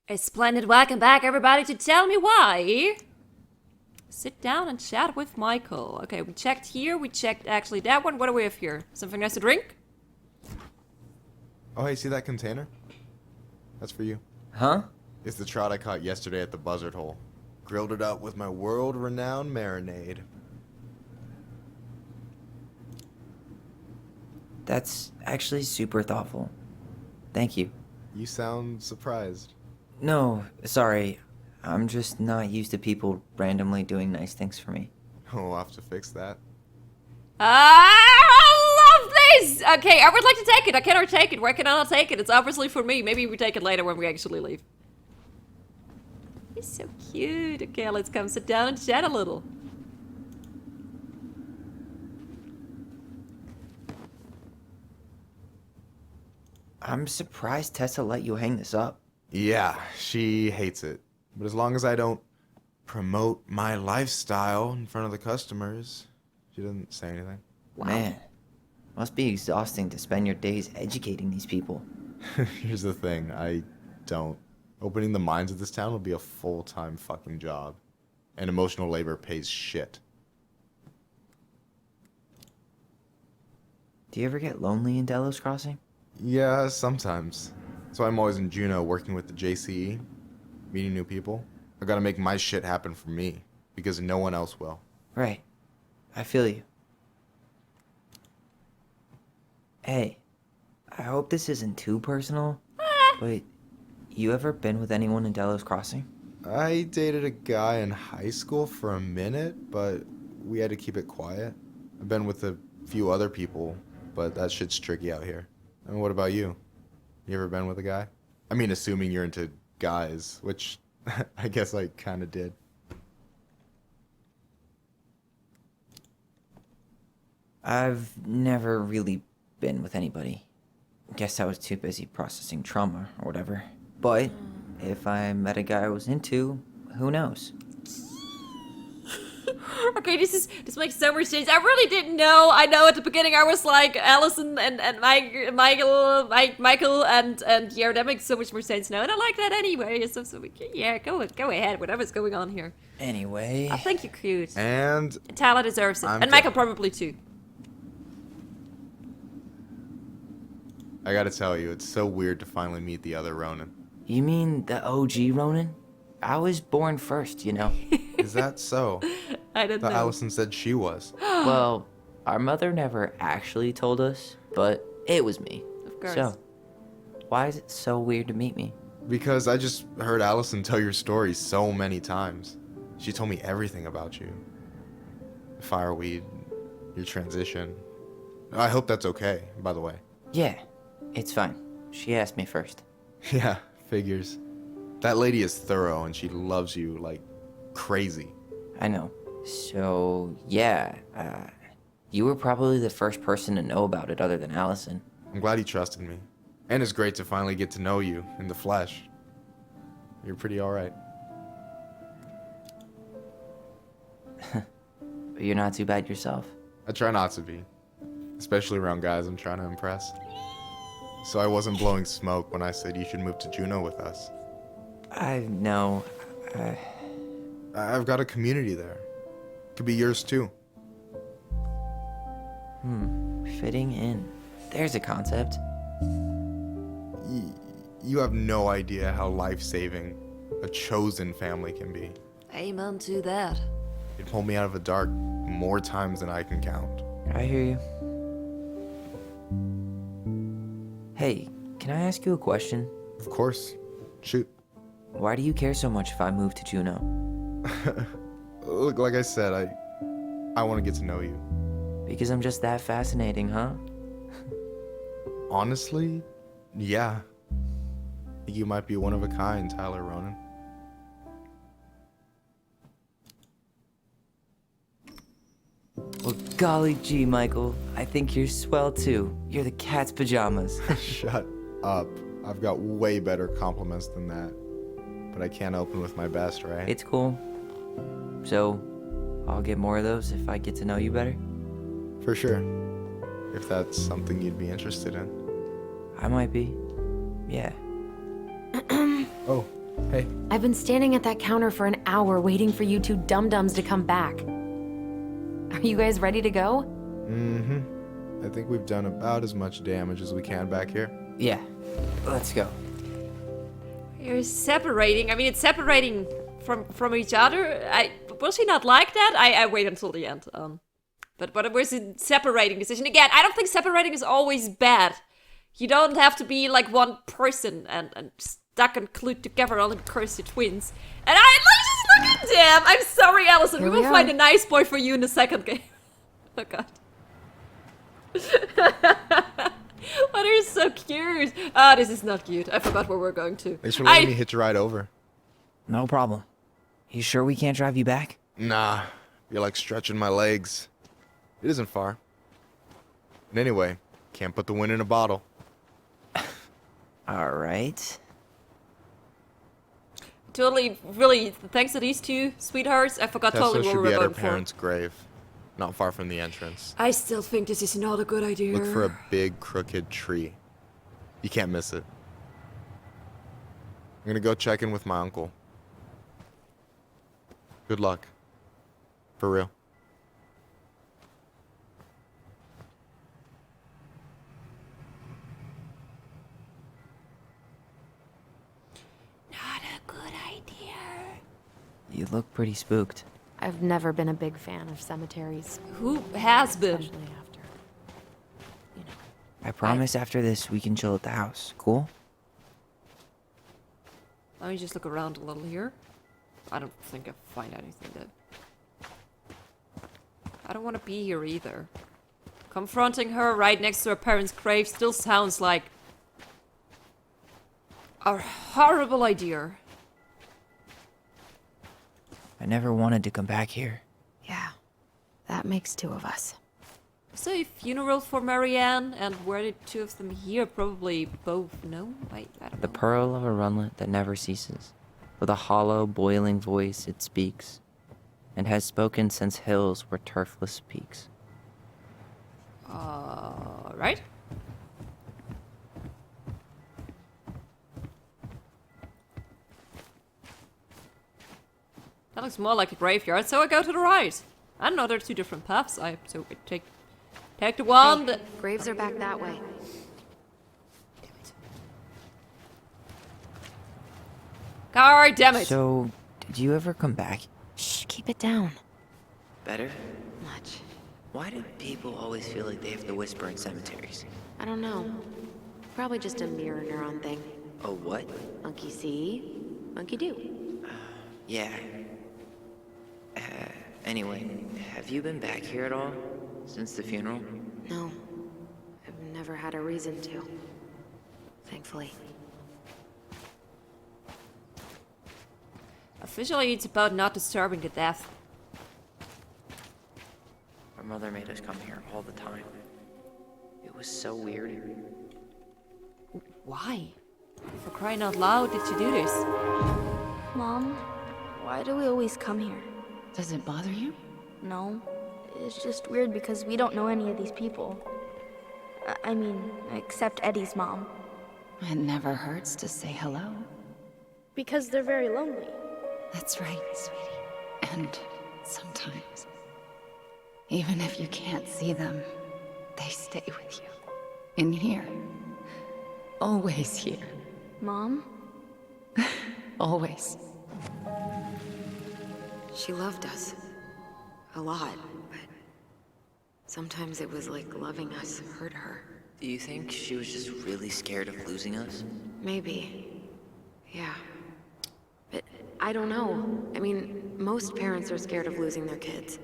A splendid welcome back, everybody, to Tell Me Why. Sit down and chat with Michael. Okay, we checked here, we checked actually that one. What do we have here? Something nice to drink? Oh, hey, see that container? That's for you. Huh? It's the trout I caught yesterday at the buzzard hole. Grilled it up with my world-renowned marinade. That's actually super thoughtful. Thank you. You sound surprised. No, sorry. I'm just not used to people randomly doing nice things for me. Oh, we'll have to fix that. I love this! Okay, I would like to take it. I cannot take it. Why can I not take it? It's obviously for me. Maybe we take it later when we actually leave. He's so cute. Okay, let's come sit down and chat a little. I'm surprised Tessa let you hang this up. Yeah, she hates it. But as long as I don't promote my lifestyle in front of the customers, she doesn't say anything. Wow. Man, must be exhausting to spend your days educating these people. Here's the thing, I don't. Opening the mines of this town will be a full-time fucking job. And emotional labor pays shit. Do you ever get lonely in Delos Crossing? Yeah, sometimes. So I'm always in Juneau working with the JCE, meeting new people. I gotta make my shit happen for me, because no one else will. Right. I feel you. Hey, I hope this isn't too personal, but you ever been with anyone in Delos Crossing? I dated a guy in high school for a minute, but we had to keep it quiet. I've been with a few other people, but that shit's tricky out here. And what about you? You ever been with a guy? I mean, assuming you're into guys, which I guess I kind of did. I've never really been with anybody. Guess I was too busy processing trauma or whatever. But if I met a guy I was into, who knows? Okay, this makes so much sense. I really didn't know. I know at the beginning I was like Alyson and Michael and yeah, that makes so much more sense now. And I like that anyway. So we can, yeah, go ahead. Whatever's going on here. Anyway. I think you're cute. And Tyler deserves it. I'm And Michael done. probably too. I gotta tell you, it's so weird to finally meet the other Ronan. You mean the OG Ronan? I was born first, you know. Is that so? I don't Thought know. Alyson said she was. Well, our mother never actually told us, but it was me. Of course. So, why is it so weird to meet me? Because I just heard Alyson tell your story so many times. She told me everything about you. Fireweed, your transition. I hope that's okay, by the way. Yeah, it's fine. She asked me first. Yeah, figures. That lady is thorough and she loves you like crazy. I know. So, yeah, you were probably the first person to know about it other than Alyson. I'm glad he trusted me. And it's great to finally get to know you in the flesh. You're pretty alright. But you're not too bad yourself. I try not to be. Especially around guys I'm trying to impress. So I wasn't blowing smoke when I said you should move to Juneau with us. I know. I've got a community there. Could be yours too. Fitting in. There's a concept. You have no idea how life-saving a chosen family can be. Amen to that. It pulled me out of the dark more times than I can count. I hear you. Hey, can I ask you a question? Of course. Shoot. Why do you care so much if I move to Juneau? Look, like I said, I want to get to know you. Because I'm just that fascinating, huh? Honestly, yeah. I think you might be one of a kind, Tyler Ronan. Well, golly gee, Michael. I think you're swell too. You're the cat's pajamas. Shut up. I've got way better compliments than that. But I can't open with my best, right? It's cool. So, I'll get more of those if I get to know you better. For sure. If that's something you'd be interested in. I might be. Yeah. Oh, I've been standing at that counter for an hour waiting for you two dum-dums to come back. Are you guys ready to go? Mm-hmm. I think we've done about as much damage as we can back here. Yeah, let's go. You're separating. I mean, it's separating from each other. Will she not like that? I wait until the end. But it was a separating decision. Again, I don't think separating is always bad. You don't have to be like one person and stuck and glued together only because you're twins. And just look at them. I'm sorry, Alyson. Here We will we find are. a nice boy for you in the second game. Oh god. Oh, they're so cute. Ah, this is not cute. I forgot where we're going to. Thanks for letting me hitch a ride over. No problem. You sure we can't drive you back? Nah, you're like stretching my legs. It isn't far. And anyway, can't put the wind in a bottle. All right. Totally, really, thanks to these two sweethearts, I forgot Tessa totally where should we be were at her going for. parents' grave, not far from the entrance. I still think this is not a good idea. Look for a big crooked tree. You can't miss it. I'm gonna go check in with my uncle. Good luck. For real. Not a good idea. You look pretty spooked. I've never been a big fan of cemeteries, Who has been? especially after, you know. I promise after this we can chill at the house. Cool? Let me just look around a little here. I don't think I find anything that... I don't want to be here either. Confronting her right next to her parents' grave still sounds like... a horrible idea. I never wanted to come back here. Yeah, that makes two of us. So a funeral for Marianne, and were the two of them here? Probably both. No? I don't The know. pearl of a runlet that never ceases. With a hollow, boiling voice it speaks, and has spoken since hills were turfless peaks. Right? That looks more like a graveyard, so I go to the right. I don't know, there are two different paths. So I take the one that... Graves are back that way. God damn it. So, did you ever come back? Shh, keep it down. Better? Much. Why do people always feel like they have to whisper in cemeteries? I don't know. Probably just a mirror neuron thing. Oh, what? Monkey see, monkey do. Yeah. Anyway, have you been back here at all? Since the funeral? No, I've never had a reason to. Thankfully. Officially, it's about not disturbing the death. Our mother made us come here all the time. It was so weird. Why? For crying out loud, did you do this? Mom, why do we always come here? Does it bother you? No, it's just weird because we don't know any of these people. I mean, except Eddie's mom. It never hurts to say hello. Because they're very lonely. That's right, sweetie. And sometimes, even if you can't see them, they stay with you. In here. Always here. Mom? Always. She loved us. A lot, but sometimes it was like loving us hurt her. Do you think she was just really scared of losing us? Maybe. Yeah. But I don't know. I mean, most parents are scared of losing their kids.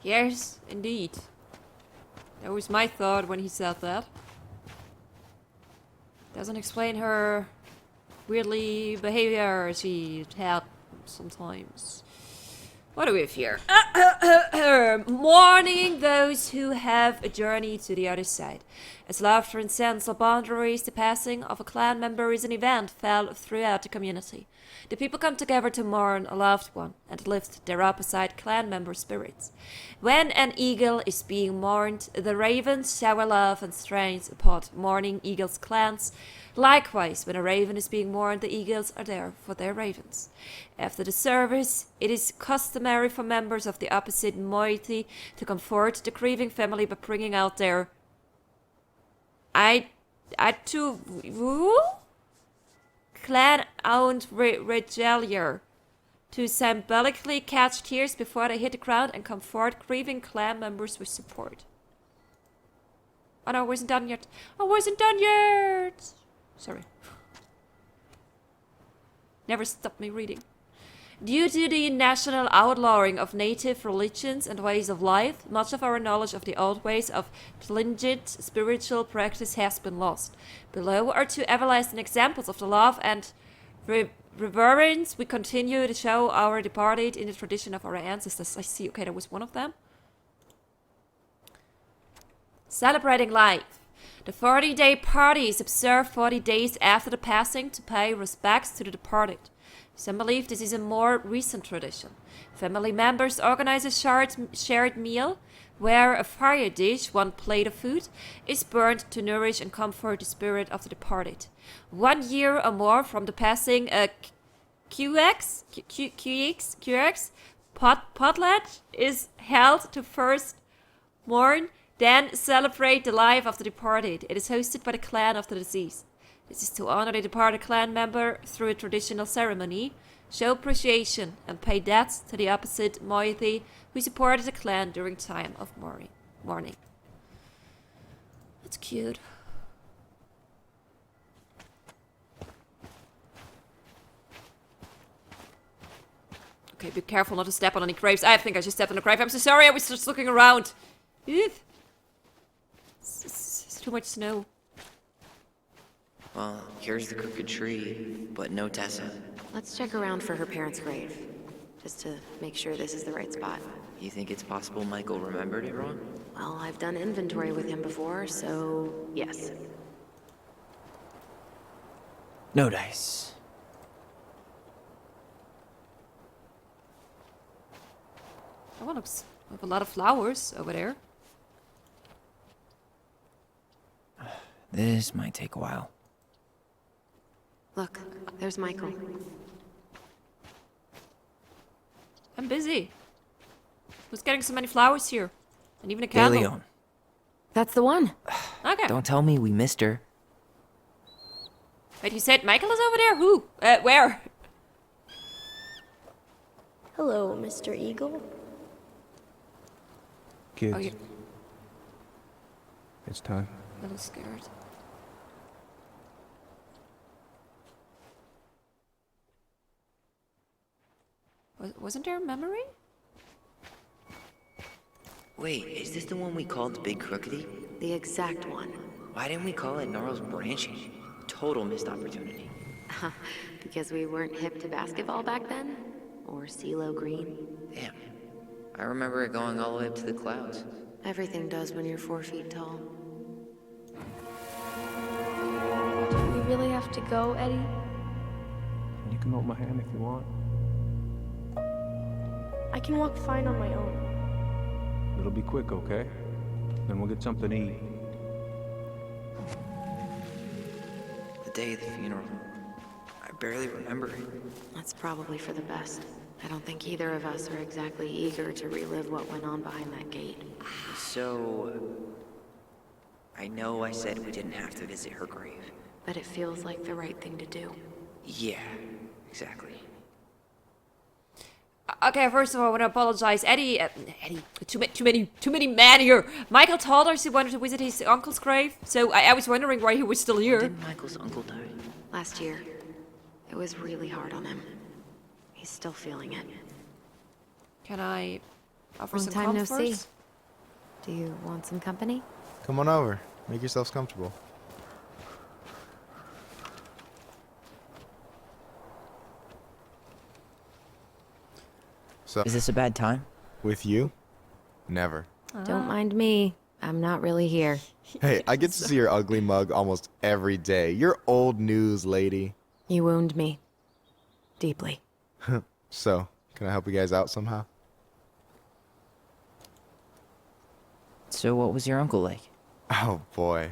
Yes, indeed. That was my thought when he said that. Doesn't explain her weirdly behavior she had sometimes. What do we have here? Mourning those who have a journey to the other side. As love transcends all boundaries, the passing of a clan member is an event felt throughout the community. The people come together to mourn a loved one and lift their opposite clan member spirits. When an eagle is being mourned, the ravens shower love and strength upon mourning eagles' clans. Likewise, when a raven is being mourned, the eagles are there for their ravens. After the service, it is customary for members of the opposite moiety to comfort the grieving family by bringing out their clan-owned regalia to symbolically catch tears before they hit the ground and comfort grieving clan members with support. Oh no, I wasn't done yet. Sorry. Never stopped me reading. Due to the national outlawing of native religions and ways of life, much of our knowledge of the old ways of plunged spiritual practice has been lost. Below are two everlasting examples of the love and reverence we continue to show our departed in the tradition of our ancestors. I see, okay, that was one of them. Celebrating life. The 40-day party is observed 40 days after the passing to pay respects to the departed. Some believe this is a more recent tradition. Family members organize a shared meal where a fire dish, one plate of food, is burned to nourish and comfort the spirit of the departed. 1 year or more from the passing, a QX potlatch is held to first mourn, then celebrate the life of the departed. It is hosted by the clan of the deceased. This is to honor the departed clan member through a traditional ceremony, show appreciation, and pay debts to the opposite moiety who supported the clan during time of mourning. That's cute. Okay, be careful not to step on any graves. I think I just stepped on a grave. I'm so sorry, I was just looking around. It's too much snow. Well, here's the crooked tree, but no Tessa. Let's check around for her parents' grave, just to make sure this is the right spot. You think it's possible Michael remembered it wrong? Well, I've done inventory with him before, so yes. No dice. Oh, looks like a lot of flowers over there. This might take a while. Look, there's Michael. I'm busy. Who's getting so many flowers here? And even a candle. Leon. That's the one. Okay. Don't tell me we missed her. Wait, you said Michael is over there? Who? Where? Hello, Mr. Eagle. Kids, Oh, you're it's time. a little scared. Wasn't there a memory? Wait, is this the one we called Big Crookedy? The exact one. Why didn't we call it Gnarls Branching? Total missed opportunity. Because we weren't hip to basketball back then? Or CeeLo Green? Damn. I remember it going all the way up to the clouds. Everything does when you're 4 feet tall. Do we really have to go, Eddie? You can hold my hand if you want. I can walk fine on my own. It'll be quick, okay? Then we'll get something to eat. The day of the funeral. I barely remember it. That's probably for the best. I don't think either of us are exactly eager to relive what went on behind that gate. So... I know I said we didn't have to visit her grave. But it feels like the right thing to do. Yeah, exactly. Okay, first of all, I want to apologize. Eddie, too many men here. Michael told us he wanted to visit his uncle's grave, so I was wondering why he was still here. Didn't Michael's uncle die? Last year, it was really hard on him. He's still feeling it. Can I offer Long some time no comfort? see. Do you want some company? Come on over. Make yourselves comfortable. So, Is this a bad time? with you? Never. Don't mind me. I'm not really here. Hey, I get to see your ugly mug almost every day. You're old news, lady. You wound me. Deeply. So, can I help you guys out somehow? So what was your uncle like? Oh boy.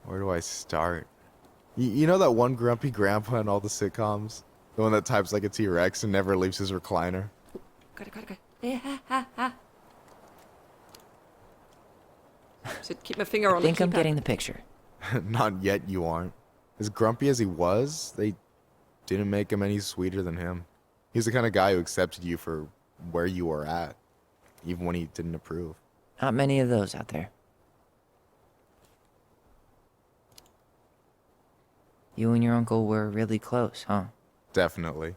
Where do I start? You know that one grumpy grandpa in all the sitcoms? The one that types like a T-Rex and never leaves his recliner? Got it. Yeah. Should keep my finger on I think the I'm keypad. getting the picture. Not yet, you aren't. As grumpy as he was, they didn't make him any sweeter than him. He's the kind of guy who accepted you for where you were at, even when he didn't approve. Not many of those out there. You and your uncle were really close, huh? Definitely.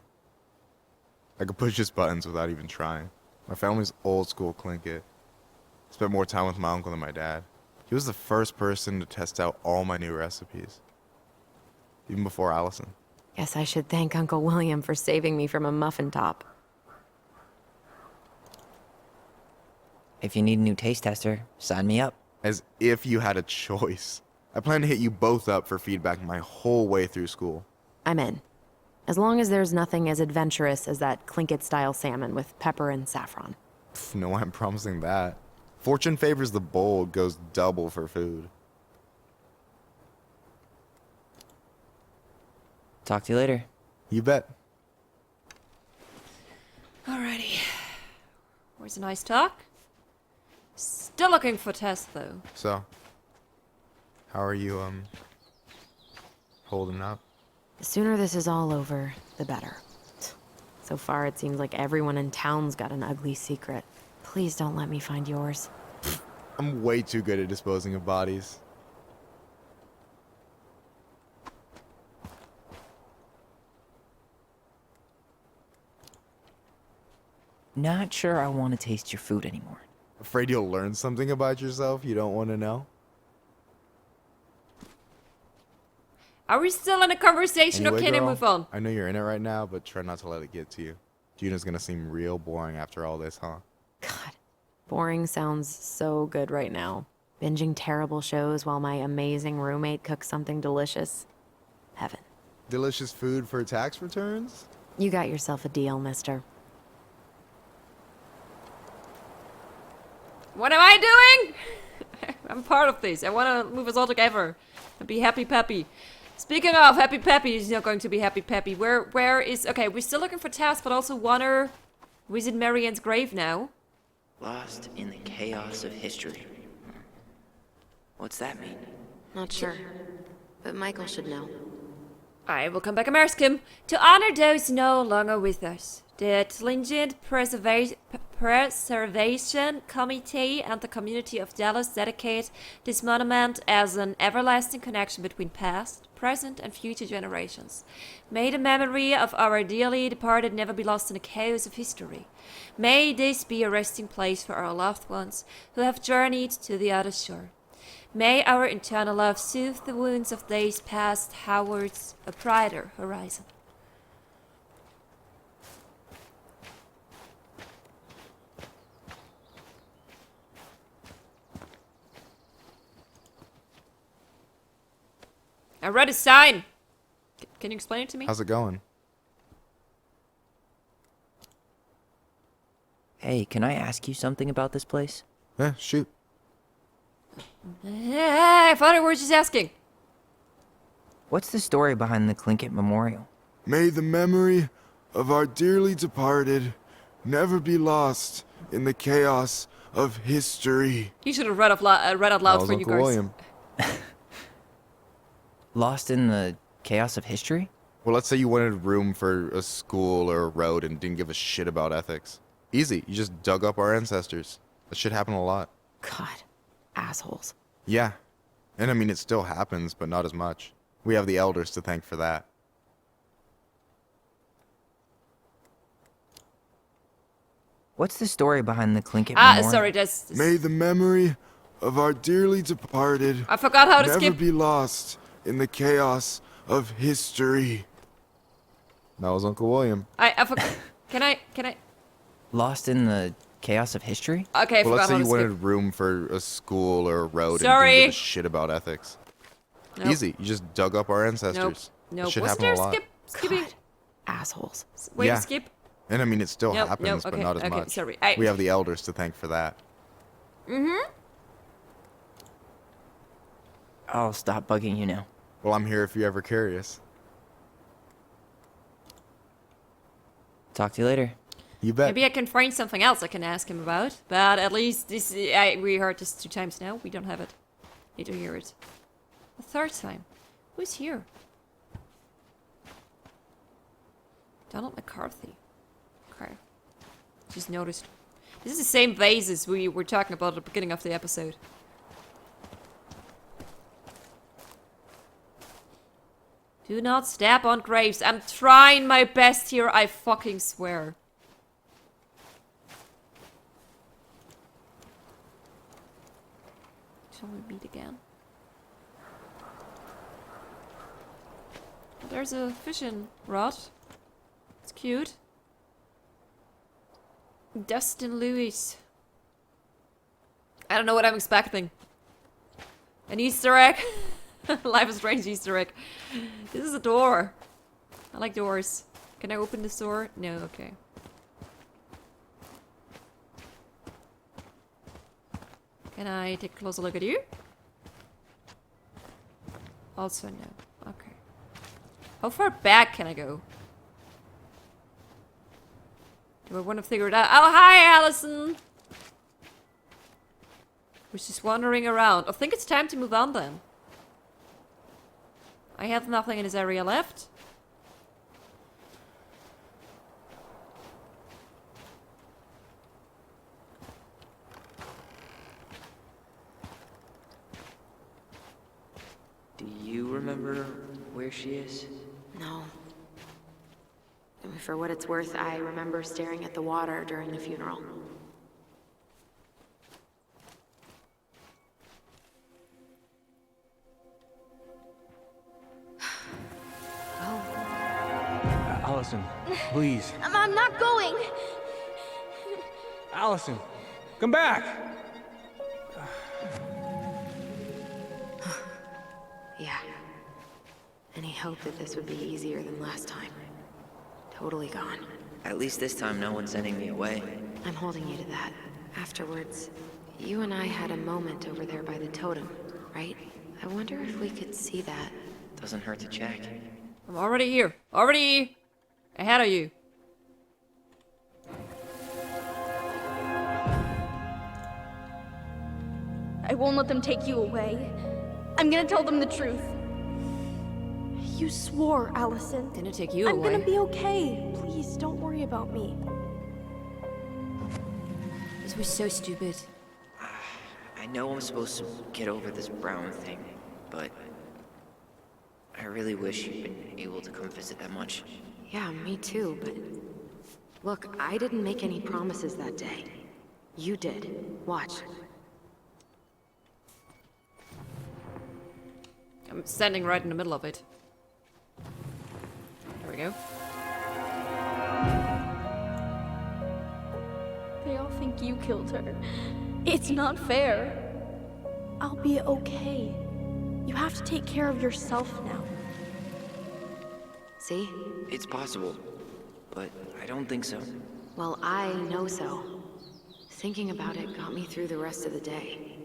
I could push his buttons without even trying. My family's old school Clinkit. Spent more time with my uncle than my dad. He was the first person to test out all my new recipes. Even before Alyson. Guess I should thank Uncle William for saving me from a muffin top. If you need a new taste tester, sign me up. As if you had a choice. I plan to hit you both up for feedback my whole way through school. I'm in. As long as there's nothing as adventurous as that Tlingit-style salmon with pepper and saffron. Pff, no, I'm promising that. Fortune favors the bold, goes double for food. Talk to you later. You bet. Alrighty. Where's a nice talk? Still looking for Tess, though. So, how are you, holding up? The sooner this is all over, the better. So far, it seems like everyone in town's got an ugly secret. Please don't let me find yours. I'm way too good at disposing of bodies. Not sure I want to taste your food anymore. Afraid you'll learn something about yourself you don't want to know? Are we still in a conversation or Anyway, can I girl, move on? I know you're in it right now, but try not to let it get to you. Juna's gonna seem real boring after all this, huh? God, boring sounds so good right now. Binging terrible shows while my amazing roommate cooks something delicious. Heaven. Delicious food for tax returns? You got yourself a deal, mister. What am I doing? I'm part of this. I want to move us all together and be happy peppy. Speaking of happy peppy, is not going to be happy peppy. Where is... Okay, we're still looking for Tess, but also wanna visit Marianne's grave now. Lost in the chaos of history. What's that mean? Not sure. But Michael should know. I will come back and ask him. To honor those no longer with us, the Tlingit Preservation Committee and the community of Dallas dedicate this monument as an everlasting connection between past, present, and future generations. May the memory of our dearly departed never be lost in the chaos of history. May this be a resting place for our loved ones who have journeyed to the other shore. May our eternal love soothe the wounds of days past towards a brighter horizon. I read a sign. Can you explain it to me? How's it going? Hey, can I ask you something about this place? Eh, shoot. I thought I was just asking. What's the story behind the Tlingit Memorial? May the memory of our dearly departed never be lost in the chaos of history. You should have read out loud for you guys. William. Lost in the chaos of history? Well, let's say you wanted room for a school or a road and didn't give a shit about ethics. Easy. You just dug up our ancestors. That shit happened a lot. God, assholes. Yeah. And I mean, it still happens, but not as much. We have the elders to thank for that. What's the story behind the Tlingit Memorial? Sorry, that's... May the memory of our dearly departed I forgot how to never skip. be lost in the chaos of history. That was Uncle William. I forgot. Can I... Lost in the chaos of history? Okay, I Well, forgot let's say how you to skip. wanted room for a school or a road and Sorry. didn't give a shit about ethics. Nope. Easy. You just dug up our Nope. ancestors. Nope. That shit Wasn't happened there a lot. skipping? God, assholes. Wait, Yeah. skip? And I mean, it still Nope, happens, nope, but okay, not as okay, much. sorry. We have the elders to thank for that. I'll stop bugging you now. Well, I'm here if you're ever curious. Talk to you later. You bet. Maybe I can find something else I can ask him about. But at least this, we heard this 2 times now. We don't have it. Need to hear it. A 3rd time. Who's here? Donald McCarthy. Okay. Just noticed. This is the same vase as we were talking about at the beginning of the episode. Do not step on graves. I'm trying my best here, I fucking swear. Shall we meet again? There's a fishing rod. It's cute. Dustin Lewis. I don't know what I'm expecting. An Easter egg? Life is Strange Easter egg. This is a door. I like doors. Can I open this door? No, okay. Can I take a closer look at you? Also no. Okay. How far back can I go? Do I want to figure it out? Oh, hi, Alyson! We're just wandering around. I think it's time to move on then. I have nothing in this area left. Do you remember where she is? No. For what it's worth, I remember staring at the water during the funeral. Alyson, please. I'm not going. Alyson, come back! Yeah. Any hope that this would be easier than last time? Totally gone. At least this time no one's sending me away. I'm holding you to that. Afterwards, you and I had a moment over there by the totem, right? I wonder if we could see that. Doesn't hurt to check. I'm already here. Already ahead of you. I won't let them take you away. I'm gonna tell them the truth. You swore, Alyson. Didn't take you I'm away. gonna be okay. Please, don't worry about me. This was so stupid. I know I'm supposed to get over this Brown thing, but I really wish you'd been able to come visit that much. Yeah, me too, but... Look, I didn't make any promises that day. You did. Watch. I'm standing right in the middle of it. There we go. They all think you killed her. It's not fair. I'll be okay. You have to take care of yourself now. See? It's possible, but I don't think so. Well, I know so. Thinking about it got me through the rest of the day.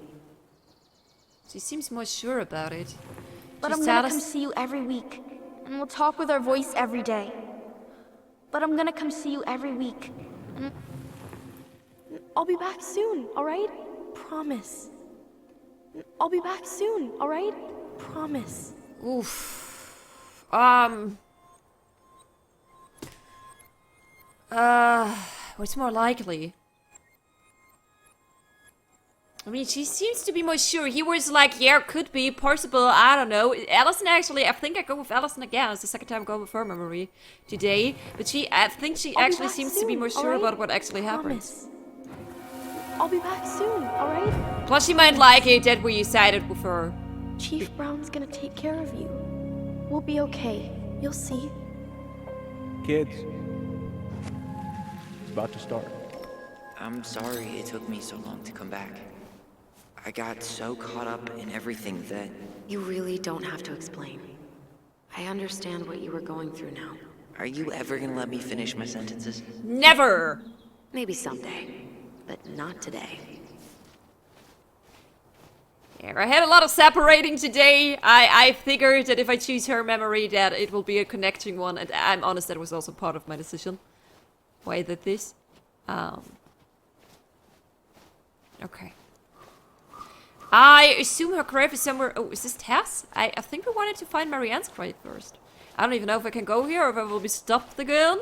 She seems more sure about it. But She's I'm gonna sad come as- see you every week. And we'll talk with our voice every day. But I'm gonna come see you every week. And I'll be back soon, alright? Promise. I'll be back soon, alright? Promise. Oof. What's more likely? I mean, she seems to be more sure. He was like, yeah, could be possible. I don't know. Alyson actually, I think I go with Alyson again. It's the second time I go with her memory today. But I think she I'll be actually back seems to be soon, more sure alright? about what actually happened. Promise. I'll be back soon, alright? Plus, she might like it that we sided with her. Chief Brown's gonna take care of you. We'll be okay. You'll see. Kids. It's about to start. I'm sorry it took me so long to come back. I got so caught up in everything that... You really don't have to explain. I understand what you were going through now. Are you ever gonna let me finish my sentences? Never! Maybe someday, but not today. Yeah, I had a lot of separating today. I figured that if I choose her memory, that it will be a connecting one, and I'm honest, that was also part of my decision. Why I did this. Okay. I assume her grave is somewhere... Oh, is this Tess? I think we wanted to find Marianne's grave first. I don't even know if I can go here or if I will be stopped again.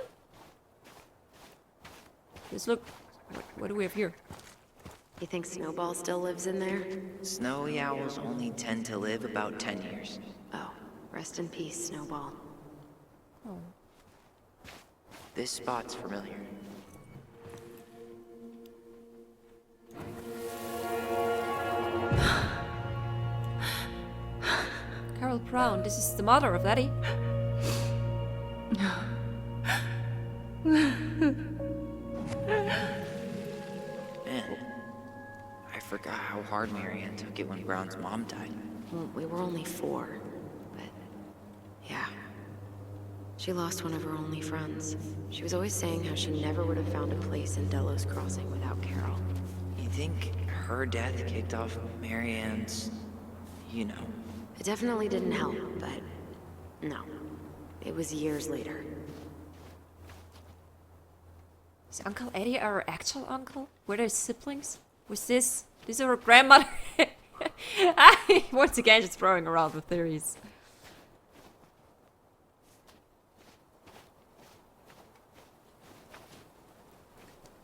Just look... What do we have here? You think Snowball still lives in there? Snowy owls only tend to live about 10 years. Oh, rest in peace, Snowball. Oh. This spot's familiar. Carol Brown, this is the mother of Eddie. Man, I forgot how hard Marianne took it when Brown's mom died. Well, we were only 4, but yeah. She lost one of her only friends. She was always saying how she never would have found a place in Delos Crossing without Carol. You think her death kicked off Marianne's, you know? It definitely didn't help, but no. It was years later. Is Uncle Eddie our actual uncle? Were they siblings? Was this her grandmother? Once again, just throwing around with theories.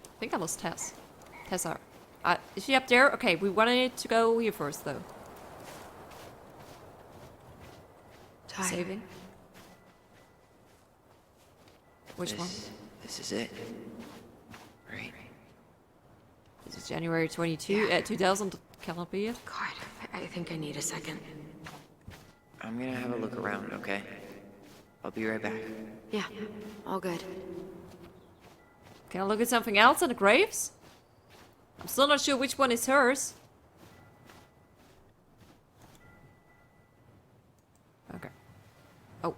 I think that was Tess. Tessa. Is she up there? Okay, we wanted to go here first, though. Tyler. Saving. Which one? This is it. Right. This is January 2000. Cannot be it. God, I think I need a second. I'm gonna have a look around, okay? I'll be right back. Yeah, all good. Can I look at something else in the graves? I'm still not sure which one is hers. Okay. Oh.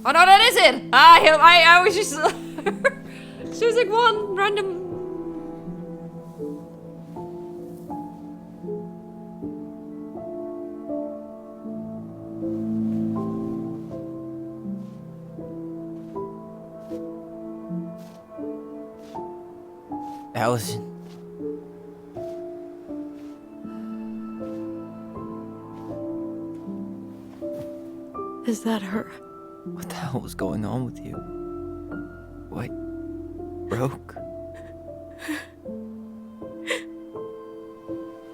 Oh no, that is it! I was just choosing one random. Alyson. Is that her? What the hell was going on with you? What broke?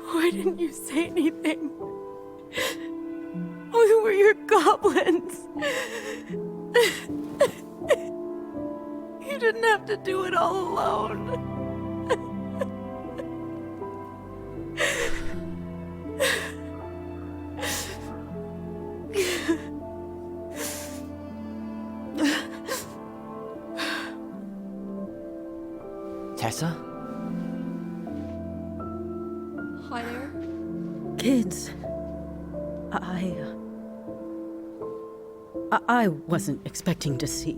Why didn't you say anything? We were your goblins. You didn't have to do it all alone. Tessa? Hi there. Kids, I wasn't expecting to see.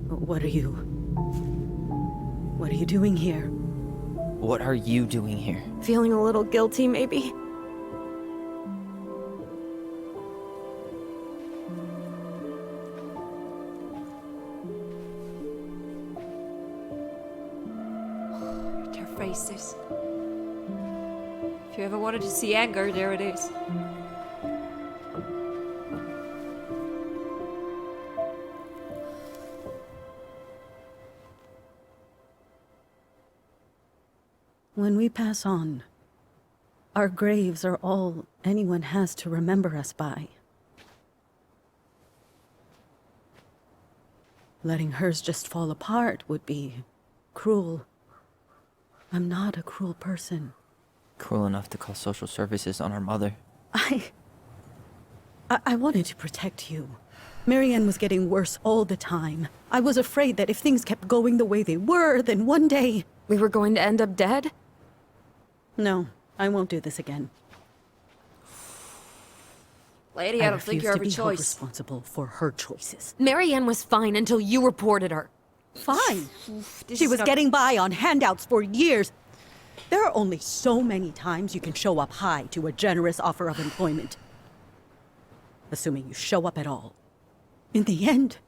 What are you doing here? What are you doing here? Feeling a little guilty, maybe? Their faces. If you ever wanted to see anger, there it is. When we pass on, our graves are all anyone has to remember us by. Letting hers just fall apart would be cruel. I'm not a cruel person. Cruel enough to call social services on our mother. I wanted to protect you. Marianne was getting worse all the time. I was afraid that if things kept going the way they were, then one day... We were going to end up dead? No, I won't do this again. Lady, I don't think you have a refuse to be held choice. responsible for her choices. Marianne was fine until you reported her. Fine. This She is was not- getting by on handouts for years. There are only so many times you can show up high to a generous offer of employment. Assuming you show up at all. In the end,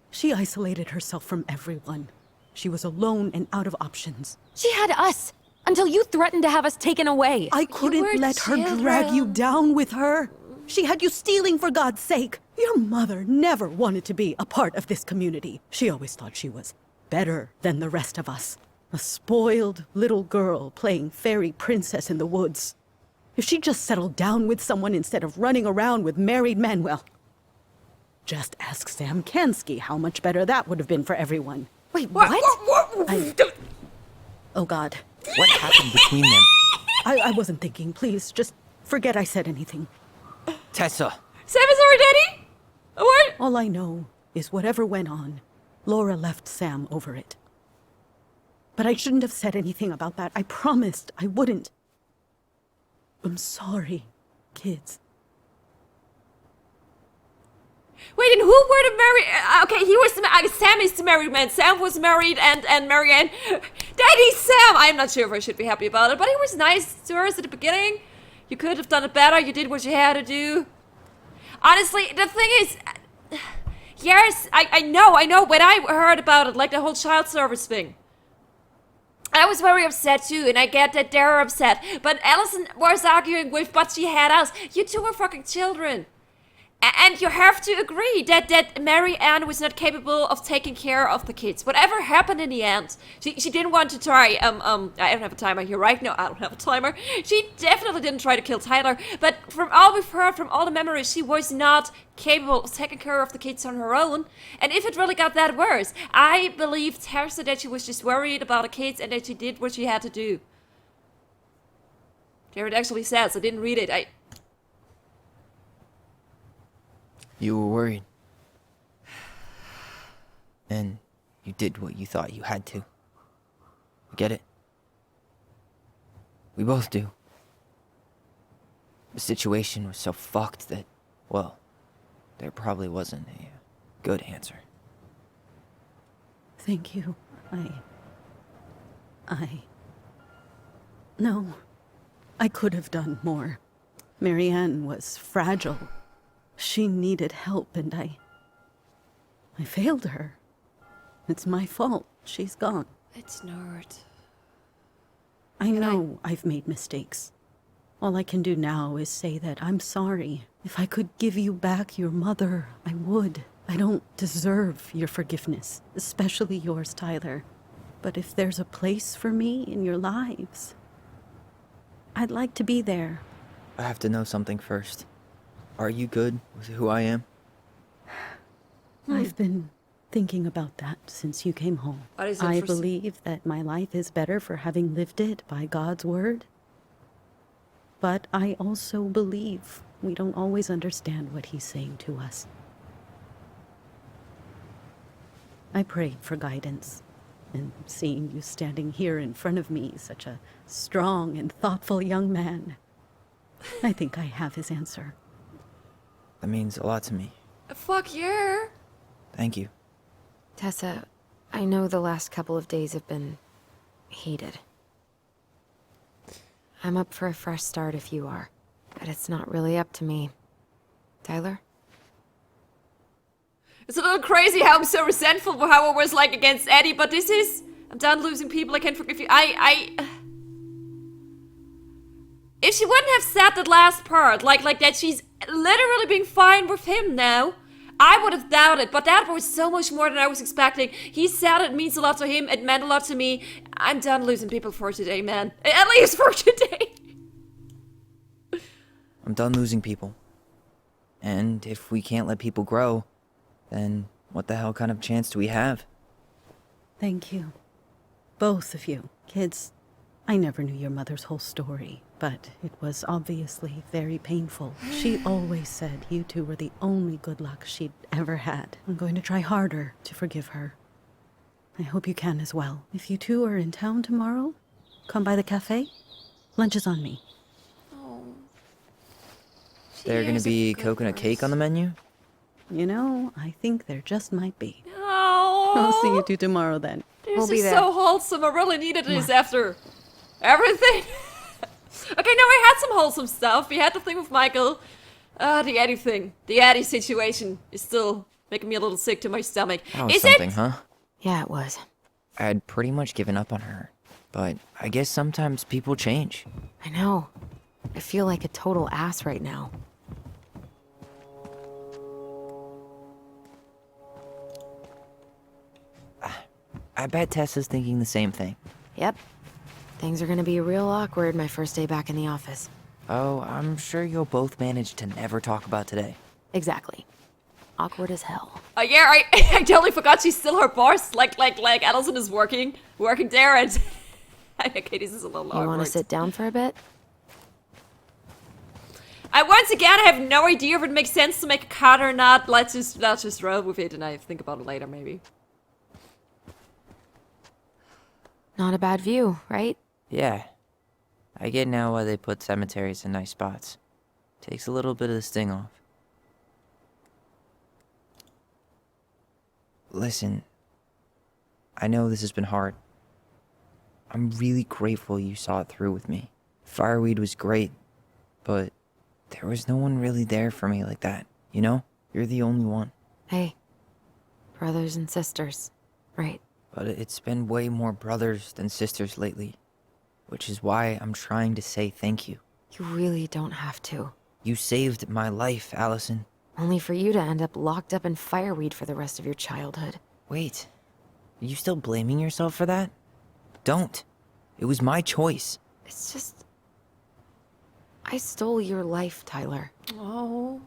she isolated herself from everyone. She was alone and out of options. She had us until you threatened to have us taken away. I were couldn't let her drag you children. down with her. She had you stealing for God's sake. Your mother never wanted to be a part of this community. She always thought she was better than the rest of us. A spoiled little girl playing fairy princess in the woods. If she just settled down with someone instead of running around with married men, well, just ask Sam Kansky how much better that would have been for everyone. Wait, what? Oh God, What happened between them? I wasn't thinking. Please, just forget I said anything. Tessa! Sam is our daddy? What? All I know is whatever went on, Laura left Sam over it. But I shouldn't have said anything about that. I promised I wouldn't. I'm sorry, kids. Wait, and who were the married? Okay, he was Sam is the married man. Sam was married, and Marianne, Daddy Sam. I'm not sure if I should be happy about it, but he was nice to us at the beginning. You could have done it better. You did what you had to do. Honestly, the thing is, yes, I know. When I heard about it, like the whole child service thing, I was very upset too, and I get that they're upset. But Alyson was arguing with, but she had us. You two were fucking children. And you have to agree that Marianne was not capable of taking care of the kids. Whatever happened in the end, she didn't want to try, I don't have a timer here right now, I don't have a timer. She definitely didn't try to kill Tyler, but from all we've heard, from all the memories, she was not capable of taking care of the kids on her own. And if it really got that worse, I believe Tessa that she was just worried about the kids and that she did what she had to do. There it actually says, I didn't read it, You were worried. And you did what you thought you had to. I get it. We both do. The situation was so fucked that, well, there probably wasn't a good answer. Thank you. No. I could have done more. Marianne was fragile. She needed help, and I failed her. It's my fault. She's gone. It's not. I know I've made mistakes. All I can do now is say that I'm sorry. If I could give you back your mother, I would. I don't deserve your forgiveness, especially yours, Tyler. But if there's a place for me in your lives, I'd like to be there. I have to know something first. Are you good with who I am? I've been thinking about that since you came home. That is I interesting. believe that my life is better for having lived it by God's word. But I also believe we don't always understand what he's saying to us. I prayed for guidance, and seeing you standing here in front of me, such a strong and thoughtful young man, I think I have his answer. That means a lot to me. Fuck yeah. Thank you. Tessa, I know the last couple of days have been heated. I'm up for a fresh start if you are, but it's not really up to me. Tyler? It's a little crazy how I'm so resentful for how I was like against Eddie, but this is... I'm done losing people, I can't forgive you. If she wouldn't have said that last part, like that she's literally being fine with him now, I would have doubted, but that was so much more than I was expecting. He said it means a lot to him, it meant a lot to me. I'm done losing people for today, man. At least for today. I'm done losing people. And if we can't let people grow, then what the hell kind of chance do we have? Thank you. Both of you. Kids, I never knew your mother's whole story. but it was obviously very painful. She always said you two were the only good luck she'd ever had. I'm going to try harder to forgive her. I hope you can as well. If you two are in town tomorrow, come by the cafe. Lunch is on me. Oh. There gonna be coconut cake on the menu? You know, I think there just might be. Oh. I'll see you two tomorrow then. This We'll be is there. so wholesome. I really needed this after everything. Okay, no, we had some wholesome stuff. We had the thing with Michael. The Eddie thing. The Eddie situation is still making me a little sick to my stomach. That was Is something, it? huh? Yeah, it was. I had pretty much given up on her. But I guess sometimes people change. I know. I feel like a total ass right now. I bet Tessa's thinking the same thing. Yep. Things are gonna be real awkward my first day back in the office. Oh, I'm sure you'll both manage to never talk about today. Exactly. Awkward as hell. Yeah, I totally forgot she's still her boss. Like Alyson is working there, and okay, this is a little You awkward. wanna sit down for a bit? Once again, I have no idea if it makes sense to make a cut or not. Let's just roll with it, and I think about it later, maybe. Not a bad view, right? Yeah. I get now why they put cemeteries in nice spots. Takes a little bit of the sting off. Listen, I know this has been hard. I'm really grateful you saw it through with me. Fireweed was great, but there was no one really there for me like that, you know? You're the only one. Hey. Brothers and sisters. Right. But it's been way more brothers than sisters lately, which is why I'm trying to say thank you. You really don't have to. You saved my life, Alyson. Only for you to end up locked up in fireweed for the rest of your childhood. Wait, are you still blaming yourself for that? Don't. It was my choice. It's just... I stole your life, Tyler. Oh,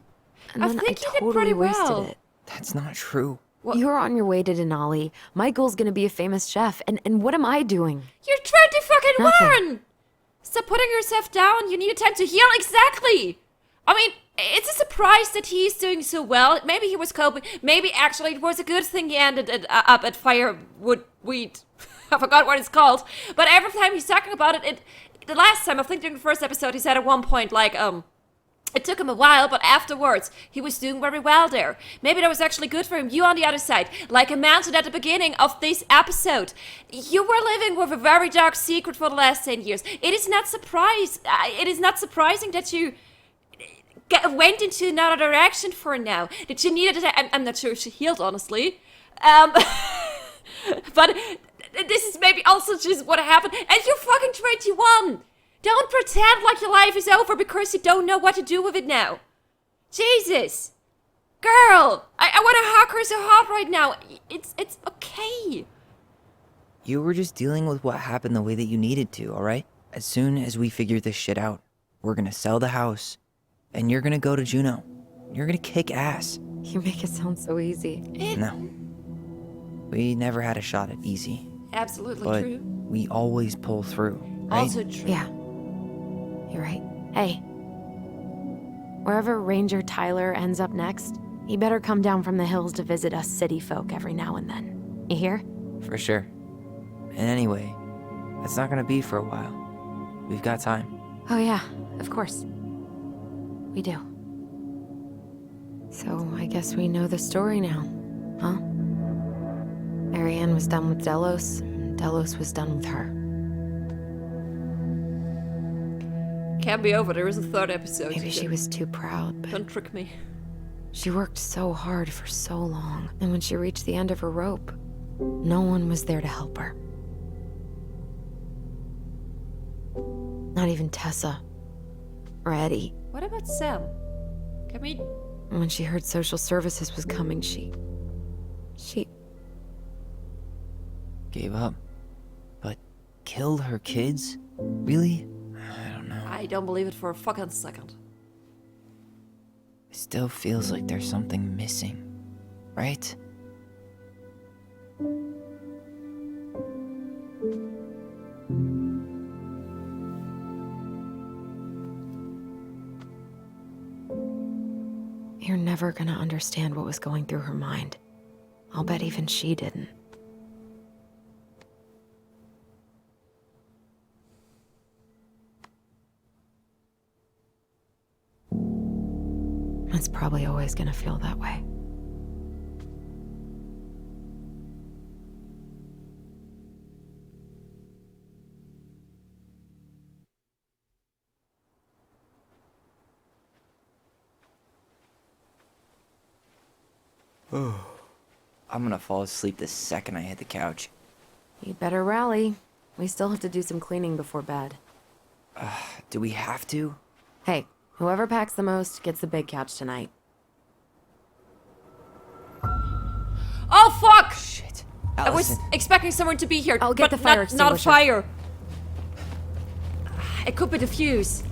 And I then think I you did totally pretty wasted well. it. That's not true. You're on your way to Denali. Michael's gonna be a famous chef, and what am I doing? you're 20 fucking Nothing. one. Stop putting yourself down. You need time to heal. Exactly. I mean, it's a surprise that he's doing so well. Maybe he was coping. Maybe actually it was a good thing he ended up at firewood weed. I forgot what it's called. But every time he's talking about it, the last time, I think during the first episode, he said at one point, like, it took him a while, but afterwards, he was doing very well there. Maybe that was actually good for him. You on the other side, like I mentioned at the beginning of this episode, you were living with a very dark secret for the last 10 years. It is not surprising that you went into another direction for now. That you needed to, I'm not sure if she healed, honestly. But this is maybe also just what happened. And you're fucking 21. Don't pretend like your life is over because you don't know what to do with it now. Jesus. Girl, I want to hug her so hard right now. It's okay. You were just dealing with what happened the way that you needed to, alright? As soon as we figure this shit out, we're gonna sell the house, and you're gonna go to Juneau. You're gonna kick ass. You make it sound so easy. No. We never had a shot at easy, Absolutely but true. we always pull through, right? Also true. Yeah. You're right. Hey. Wherever Ranger Tyler ends up next, he better come down from the hills to visit us city folk every now and then. You hear? For sure. And anyway, that's not gonna be for a while. We've got time. Oh yeah, of course. We do. So I guess we know the story now, huh? Marianne was done with Delos, and Delos was done with her. Can't be over. There is a third episode. Maybe she was too proud, but Don't trick me. she worked so hard for so long, and when she reached the end of her rope, no one was there to help her. Not even Tessa or Eddie. What about Sam? Can we... And when she heard social services was coming, she Gave up. But killed her kids? Really? I don't know. I don't believe it for a fucking second. It still feels like there's something missing, right? never gonna understand what was going through her mind. I'll bet even she didn't. It's probably always gonna feel that way. I'm gonna fall asleep the second I hit the couch. You'd better rally. We still have to do some cleaning before bed. Do we have to? Hey, whoever packs the most gets the big couch tonight. Oh, fuck! Shit. I was Allison. expecting someone to be here. I'll get but the fire not a extinguisher. fire. It could be the fuse.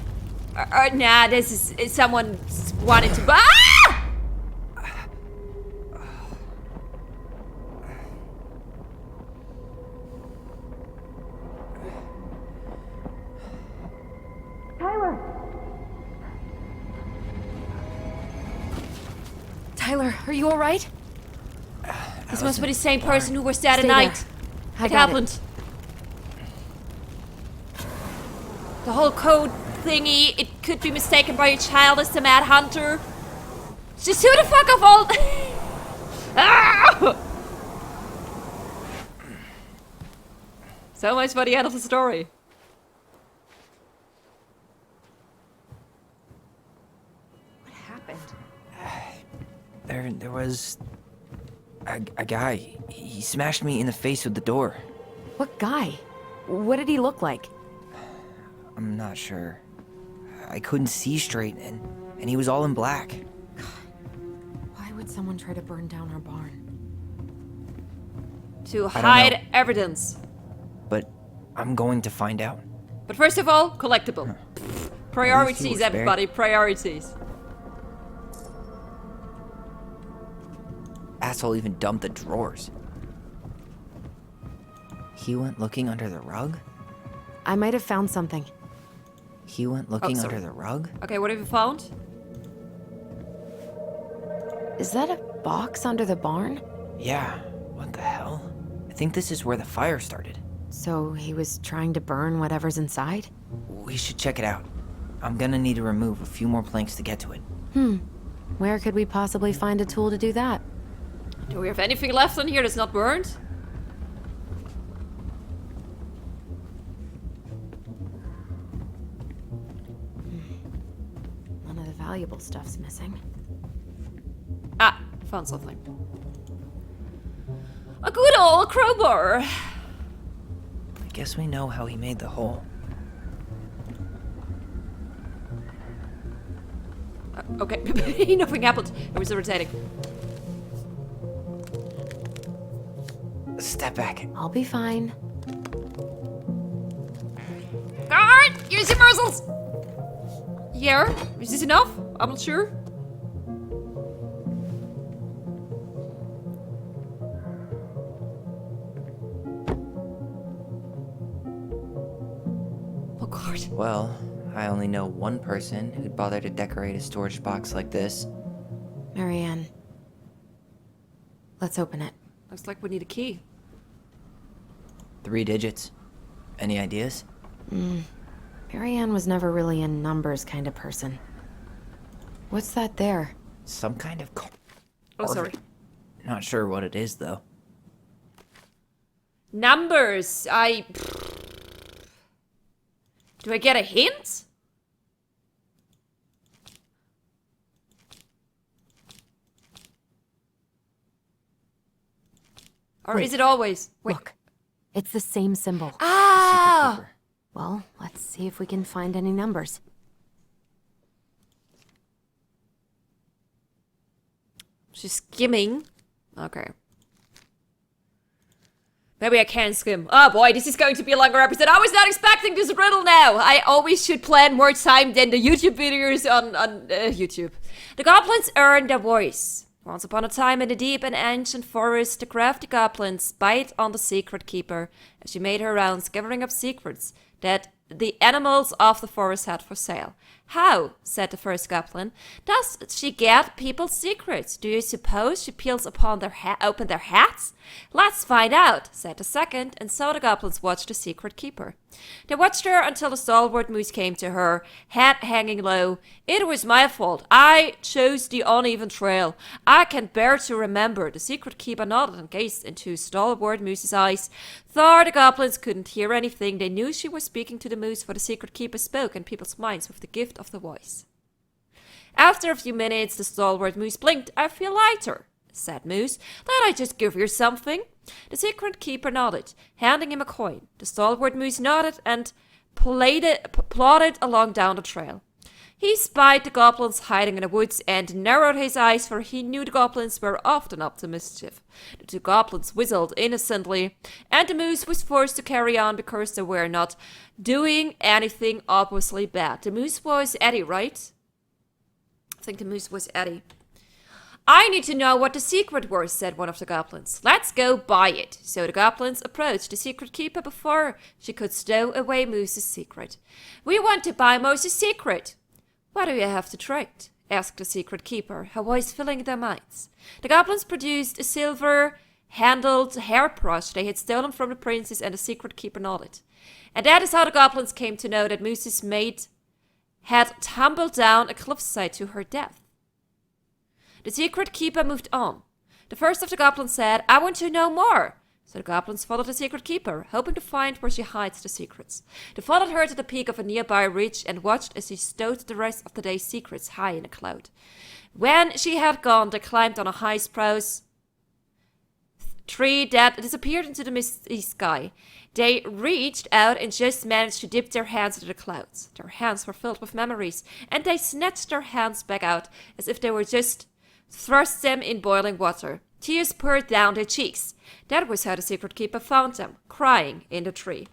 Nah, this is someone wanting to. Ah! Tyler, are you alright? This must be the same person who was there Stay at night. I It got happened. The whole code thingy, it could be mistaken by a child as the Mad Hunter. Just who the fuck of all... Ah! So much for the end of the story. What happened? There was a guy. He smashed me in the face with the door. What guy? What did he look like? I'm not sure. I couldn't see straight, and he was all in black. Why would someone try to burn down our barn? To I don't hide know. evidence. But I'm going to find out. But first of all, collectible. At least you Priorities, were spared. everybody, priorities. Asshole even dumped the drawers. He went looking under the rug? I might have found something. He went looking sorry. under the rug? Okay, what have you found? Is that a box under the barn? Yeah. What the hell? I think this is where the fire started. So he was trying to burn whatever's inside? We should check it out. I'm gonna need to remove a few more planks to get to it. Where could we possibly find a tool to do that? Do we have anything left on here that's not burned? None of the valuable stuff's missing. Ah, found something. A good old crowbar. I guess we know how he made the hole. Okay, nothing happened. It was irritating. Step back. I'll be fine. Guard! Use your muscles! Yeah, is this enough? I'm not sure. Oh god. Well, I only know one person who'd bother to decorate a storage box like this. Marianne. Let's open it. Looks like we need a key. 3 digits. Any ideas? Marianne was never really a numbers kind of person. What's that there? Some kind of Oh, sorry. Not sure what it is, though. Numbers. Do I get a hint? Or Wait. is it always? Wait. Look. It's the same symbol. Ah! Paper. Well, let's see if we can find any numbers. She's skimming. Okay. Maybe I can skim. Oh boy, this is going to be a longer episode. I was not expecting this riddle now. I always should plan more time than the YouTube videos on YouTube. The goblins earn their voice. Once upon a time in the deep and ancient forest, the crafty goblins spied on the secret keeper as she made her rounds gathering up secrets that the animals of the forest had for sale. How, said the first goblin, does she get people's secrets? Do you suppose she peels upon open their hats? Let's find out, said the second, and so the goblins watched the secret keeper. They watched her until the stalwart moose came to her, head hanging low. It was my fault. I chose the uneven trail. I can bear to remember. The secret keeper nodded and gazed into stalwart moose's eyes. Though the goblins couldn't hear anything, they knew she was speaking to the moose, for the secret keeper spoke in people's minds with the gift of the voice. After a few minutes, the stalwart moose blinked. I feel lighter, said Moose. Let I just give you something? The secret keeper nodded, handing him a coin. The stalwart moose nodded and plodded along down the trail. He spied the goblins hiding in the woods and narrowed his eyes, for he knew the goblins were often up to mischief. The two goblins whistled innocently, and the moose was forced to carry on because they were not doing anything obviously bad. The moose was Eddie, right? I think the moose was Eddie. I need to know what the secret was, said one of the goblins. Let's go buy it. So the goblins approached the secret keeper before she could stow away Moose's secret. We want to buy Moose's secret. What do you have to trade? Asked the secret keeper, her voice filling their minds. The goblins produced a silver-handled hairbrush they had stolen from the princess, and the secret keeper nodded. And that is how the goblins came to know that Moose's mate had tumbled down a cliffside to her death. The secret keeper moved on. The first of the goblins said, I want to know more. So the goblins followed the secret keeper, hoping to find where she hides the secrets. They followed her to the peak of a nearby ridge and watched as she stowed the rest of the day's secrets high in a cloud. When she had gone, they climbed on a high spruce tree that disappeared into the misty sky. They reached out and just managed to dip their hands into the clouds. Their hands were filled with memories, and they snatched their hands back out as if they were just thrust them in boiling water. Tears poured down their cheeks. That was how the secret keeper found them, crying in the tree.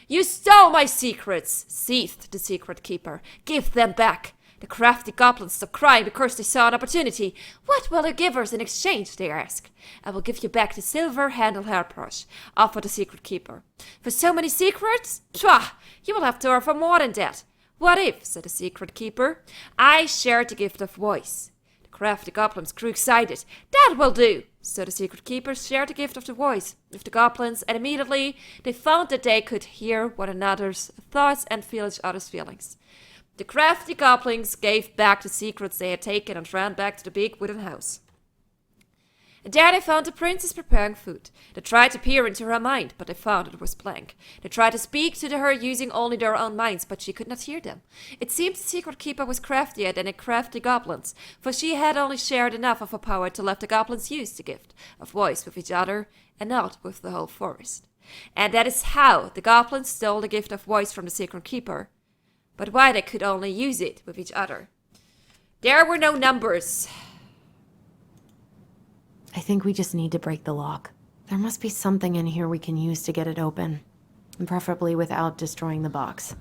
You stole my secrets, seethed the secret keeper. Give them back. The crafty goblins stopped crying because they saw an opportunity. What will you give us in exchange, they asked. I will give you back the silver-handled hairbrush, offered the secret keeper. For so many secrets? Pshaw! You will have to offer more than that. What if, said the secret keeper, I shared the gift of voice? Crafty goblins grew excited. That will do! So the secret keepers shared the gift of the voice with the goblins, and immediately they found that they could hear one another's thoughts and feel each other's feelings. The crafty goblins gave back the secrets they had taken and ran back to the big wooden house. And there they found the princess preparing food. They tried to peer into her mind, but they found it was blank. They tried to speak to her using only their own minds, but she could not hear them. It seemed the secret keeper was craftier than the crafty goblins, for she had only shared enough of her power to let the goblins use the gift of voice with each other and not with the whole forest. And that is how the goblins stole the gift of voice from the secret keeper. But why they could only use it with each other? There were no numbers. I think we just need to break the lock. There must be something in here we can use to get it open. And preferably without destroying the box.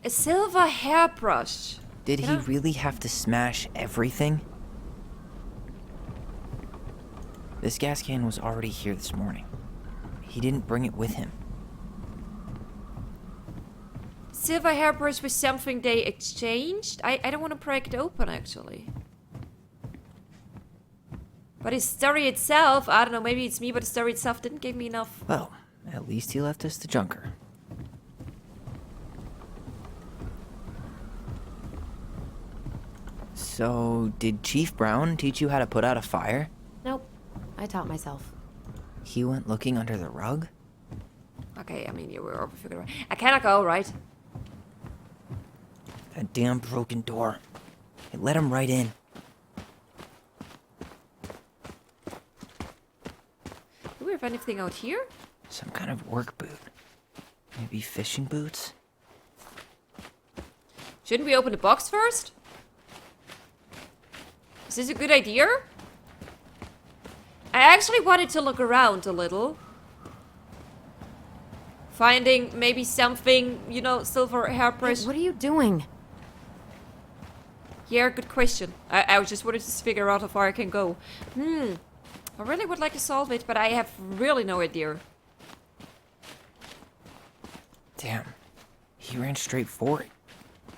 A silver hairbrush. Did he really have to smash everything? This gas can was already here this morning. He didn't bring it with him. Silver hairbrush was something they exchanged? I don't want to break it open, actually. But his story itself, I don't know, maybe it's me, but the story itself didn't give me enough. Well, at least he left us the junker. So, did Chief Brown teach you how to put out a fire? Nope. I taught myself. He went looking under the rug? Okay, I mean, you were overfigured, right? I cannot go, right? That damn broken door. It let him right in. Do we have anything out here? Some kind of work boot. Maybe fishing boots? Shouldn't we open the box first? Is this a good idea? I actually wanted to look around a little. Finding maybe something, you know, silver hairbrush. Hey, what are you doing? Yeah, good question. I just wanted to figure out how far I can go. I really would like to solve it, but I have really no idea. Damn. He ran straight for it.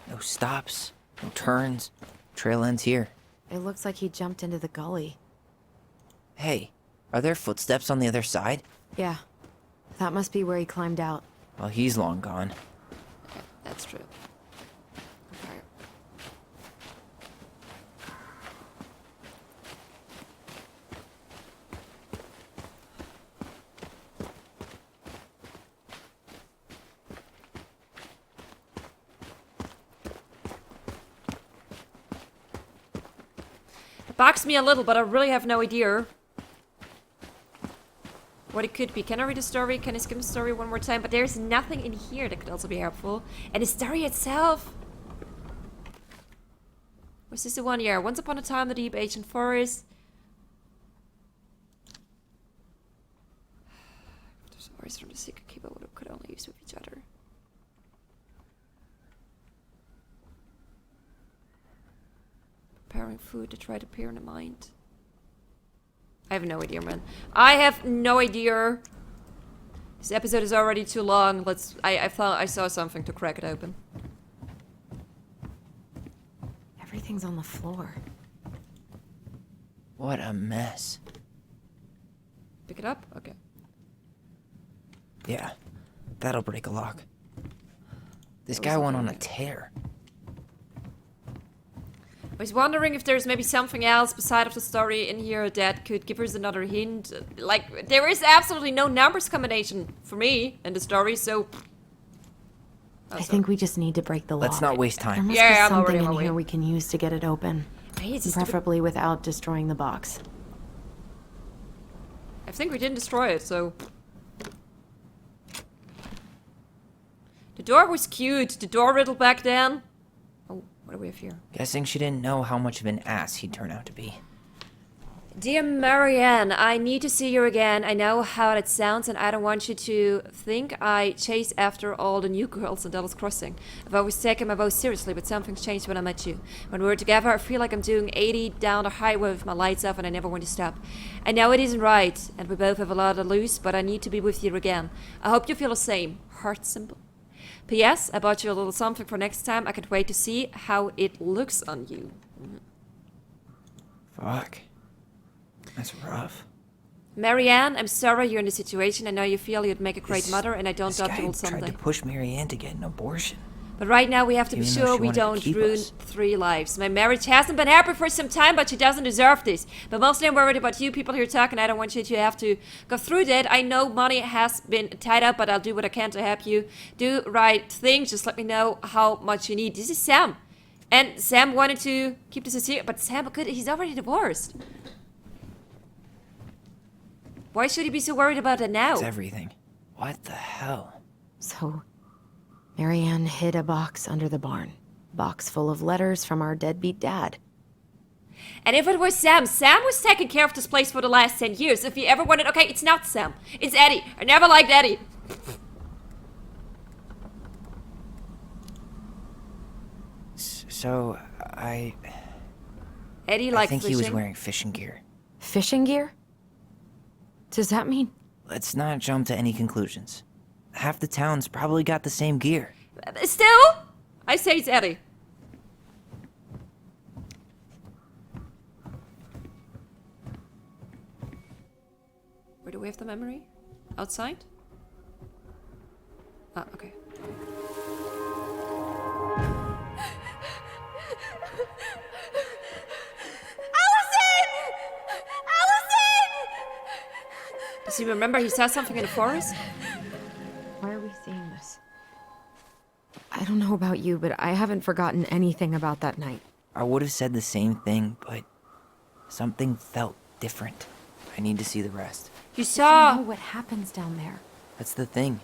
No stops, no turns. Trail ends here. It looks like he jumped into the gully. Hey, are there footsteps on the other side? Yeah. That must be where he climbed out. Well, he's long gone. That's true. Okay. It bugs me a little, but I really have no idea what it could be. Can I read the story? Can I skim the story one more time? But there's nothing in here that could also be helpful. And the story itself. Was this the one? Yeah. Once upon a time, the deep ancient forest. The stories from the secret keeper could only use with each other. Preparing food to try to appear in the mind. I have no idea, man. I have no idea. This episode is already too long. I thought I saw something to crack it open. Everything's on the floor. What a mess. Pick it up? Okay. Yeah, that'll break a lock. This guy went on a tear. I was wondering if there's maybe something else beside of the story in here that could give us another hint. Like, there is absolutely no numbers combination for me in the story, so... I think we just need to break the lock. Let's not waste There time. must Yeah, be I'm something already on in my here way. we can use to get it open. Hey, it's a stupid- Preferably without destroying the box. I think we didn't destroy it, so... The door was cute. The door riddle back then. Oh, what do we have here? Guessing she didn't know how much of an ass he'd turn out to be. Dear Marianne, I need to see you again. I know how that sounds, and I don't want you to think I chase after all the new girls in Dallas Crossing. I've always taken my vow seriously, but something's changed when I met you. When we're together, I feel like I'm doing 80 down the highway with my lights off, and I never want to stop. I know it isn't right, and we both have a lot to lose, but I need to be with you again. I hope you feel the same. Heart symbol. P.S. I bought you a little something for next time. I can't wait to see how it looks on you. Fuck. That's rough. Marianne, I'm sorry you're in this situation. I know you feel you'd make a great mother, and I don't This doubt guy you will tried someday. to push Marianne to get an abortion. But right now we have to be Even though sure she we wanted to don't keep ruin us. 3 lives. My marriage hasn't been happy for some time, but she doesn't deserve this. But mostly I'm worried about you people here talking. I don't want you to have to go through that. I know money has been tied up, but I'll do what I can to help you. Do right things. Just let me know how much you need. This is Sam. And Sam wanted to keep this a secret, but Sam, he's already divorced. Why should he be so worried about it now? It's everything. What the hell? So, Marianne hid a box under the barn. Box full of letters from our deadbeat dad. And if it was Sam, Sam was taking care of this place for the last 10 years. If you ever wanted... Okay, it's not Sam. It's Eddie. I never liked Eddie. So, Eddie I liked think fishing. he was wearing fishing gear. Fishing gear? Does that mean... Let's not jump to any conclusions. Half the town's probably got the same gear. Still? I say it's Eddie. Where do we have the memory? Outside? Ah, okay. Does he remember he saw something in the forest? Why are we seeing this? I don't know about you, but I haven't forgotten anything about that night. I would have said the same thing, but something felt different. I need to see the rest. You I saw... know what happens down there. That's the thing.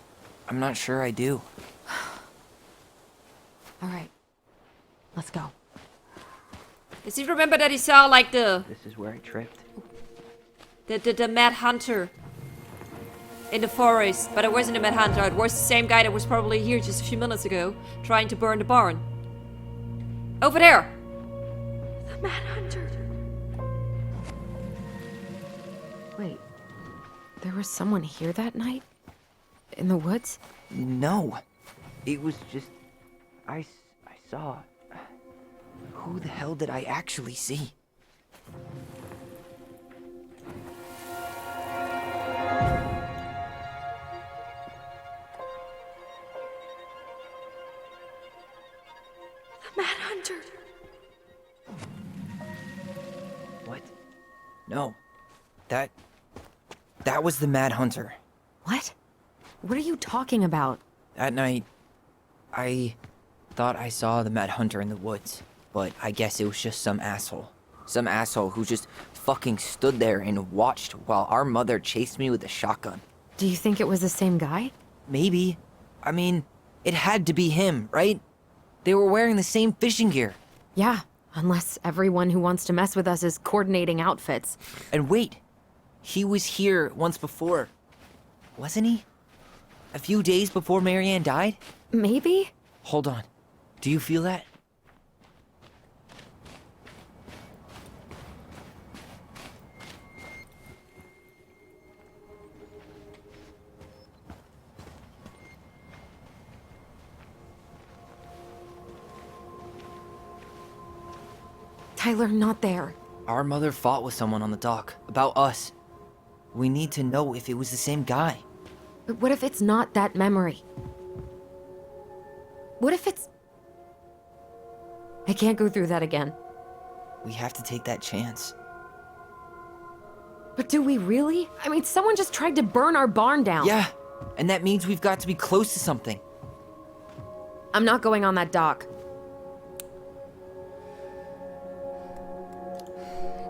I'm not sure I do. All right. Let's go. Does he remember that he saw, like, the This is where I tripped. Mad Hunter in the forest? But it wasn't a Mad Hunter. It was the same guy that was probably here just a few minutes ago, trying to burn the barn. Over there! The Mad Hunter. Wait, there was someone here that night? In the woods? No. It was just... I saw... Who the hell did I actually see? The Mad Hunter. What? No. That was the Mad Hunter. What? What are you talking about? That night, I thought I saw the Mad Hunter in the woods, but I guess it was just some asshole. Some asshole who just fucking stood there and watched while our mother chased me with a shotgun. Do you think it was the same guy? Maybe. I mean, it had to be him, right? They were wearing the same fishing gear. Yeah, unless everyone who wants to mess with us is coordinating outfits. And wait, he was here once before, wasn't he? A few days before Marianne died? Maybe? Hold on. Do you feel that? Tyler, not there. Our mother fought with someone on the dock about us. We need to know if it was the same guy. But what if it's not that memory? What if it's... I can't go through that again. We have to take that chance. But do we really? I mean, someone just tried to burn our barn down. Yeah, and that means we've got to be close to something. I'm not going on that dock.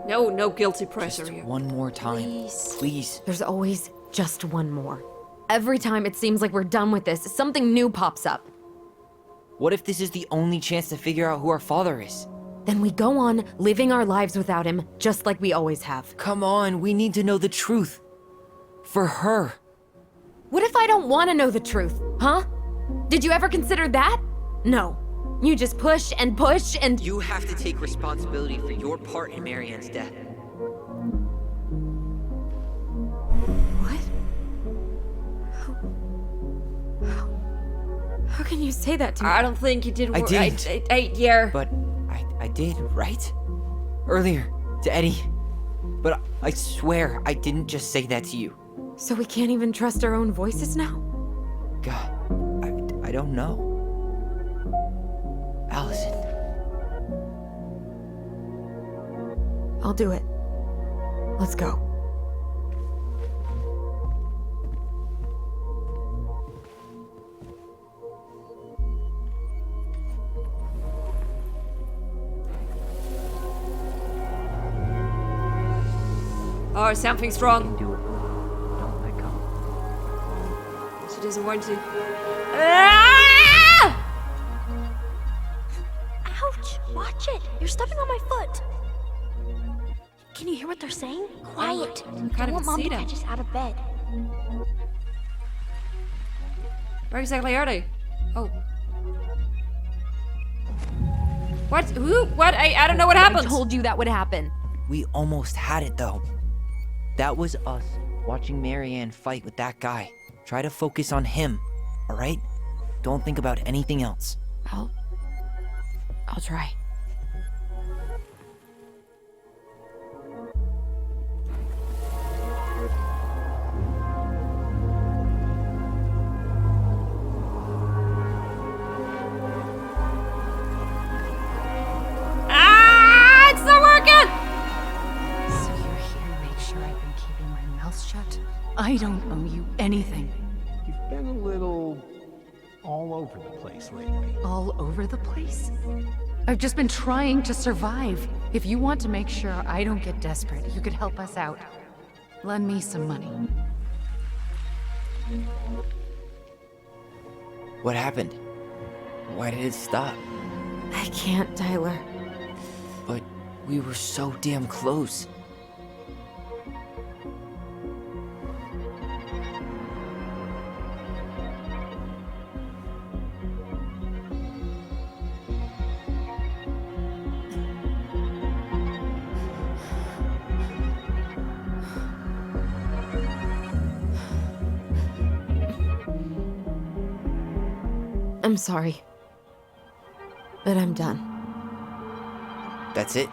No guilty pressure Just here. one more time. Please. Please. There's always just one more. Every time it seems like we're done with this, something new pops up. What if this is the only chance to figure out who our father is? Then we go on living our lives without him, just like we always have. Come on, we need to know the truth. For her. What if I don't want to know the truth, huh? Did you ever consider that? No. You just push and push and... You have to take responsibility for your part in Marianne's death. What? How can you say that to me? I don't think you did. I did. Yeah. But I did, right? Earlier, to Eddie. But I swear I didn't just say that to you. So we can't even trust our own voices now? God, I don't know. Alyson. I'll do it. Let's go. Oh, something's wrong. Do it. Don't let go. She doesn't want to. Ah! Ouch! Watch it! You're stepping on my foot. Can you hear what they're saying? Quiet. Can't Don't even want Mom see to them. catch us out of bed. Where exactly are they? Oh. What? Who? What? I don't know what happened. I told you that would happen. We almost had it, though. That was us watching Marianne fight with that guy. Try to focus on him, all right? Don't think about anything else. I'll try. Ah! It's not working. So you're here to make sure I've been keeping my mouth shut? I don't owe you anything. You've been a little all over the place lately. All over the place? I've just been trying to survive. If you want to make sure I don't get desperate, you could help us out. Lend me some money. What happened? Why did it stop? I can't, Tyler. But we were so damn close. I'm sorry. But I'm done. That's it?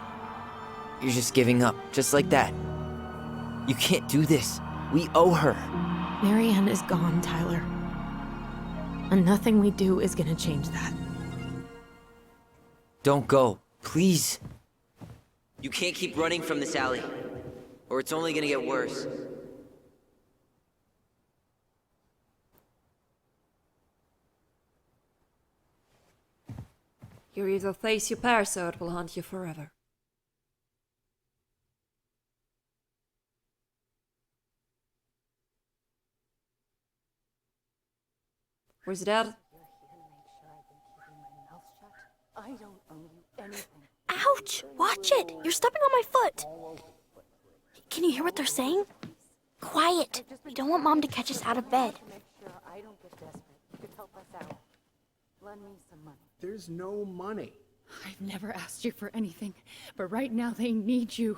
You're just giving up, just like that. You can't do this. We owe her. Marianne is gone, Tyler. And nothing we do is gonna change that. Don't go, please. You can't keep running from this alley, or it's only gonna get worse. You're either face you pass, so it will haunt you forever. Where's it at? Ouch! Watch it! You're stepping on my foot! Can you hear what they're saying? Quiet! We don't want Mom to catch us out of bed. There's no money. I've never asked you for anything, but right now they need you.